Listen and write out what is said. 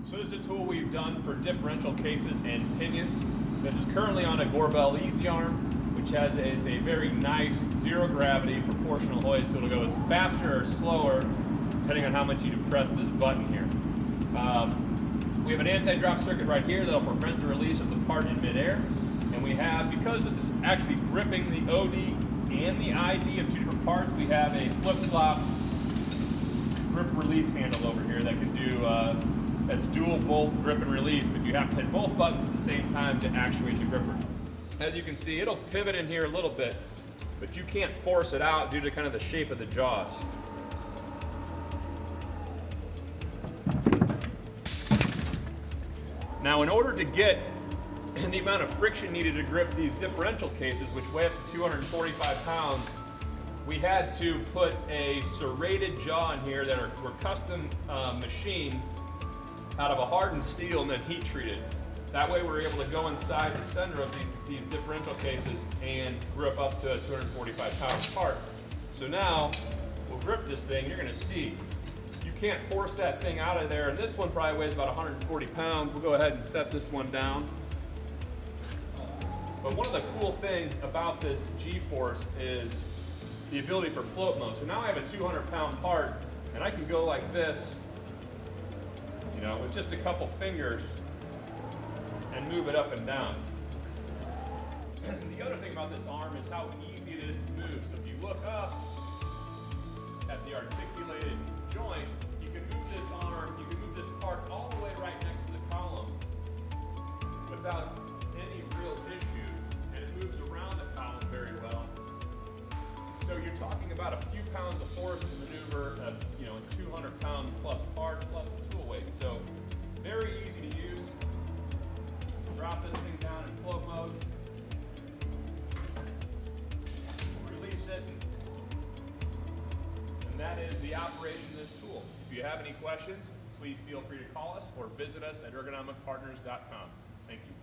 So this is a tool we've done for differential cases and pinions. This is currently on a Gorbel Easy Arm, which it's a very nice zero gravity proportional hoist, so it'll go as faster or slower depending on how much you press this button here. We have an anti-drop circuit right here that'll prevent the release of the part in midair. And we have, because this is actually gripping the OD and the ID of two different parts, we have a flip-flop grip release handle over here that can do, that's dual both grip and release, but you have to hit both buttons at the same time to actuate the gripper. As you can see, it'll pivot in here a little bit, but you can't force it out due to kind of the shape of the jaws. Now, in order to get the amount of friction needed to grip these differential cases, which weigh up to 245 pounds, we had to put a serrated jaw in here that were custom machined out of a hardened steel and then heat treated. That way we're able to go inside the center of these differential cases and grip up to a 245 pound part. So now we'll grip this thing. You're going to see you can't force that thing out of there, and this one probably weighs about 140 pounds. We'll go ahead and set this one down. But one of the cool things about this G-force is the ability for float mode. So now I have a 200-pound part, and I can go like this, you know, with just a couple fingers and move it up and down. The other thing about this arm is how easy it is to move. So if you look up at the articulated joint, you can move this arm, you can move this part all the way right next to the column without any real issue, and it moves around the column very well. So you're talking about a few pounds of force to maneuver a 200-pound plus part plus the tool weight. So very easy to use. Drop this thing down in float mode. Release it. And that is the operation of this tool. If you have any questions, please feel free to call us or visit us at ergonomicpartners.com. Thank you.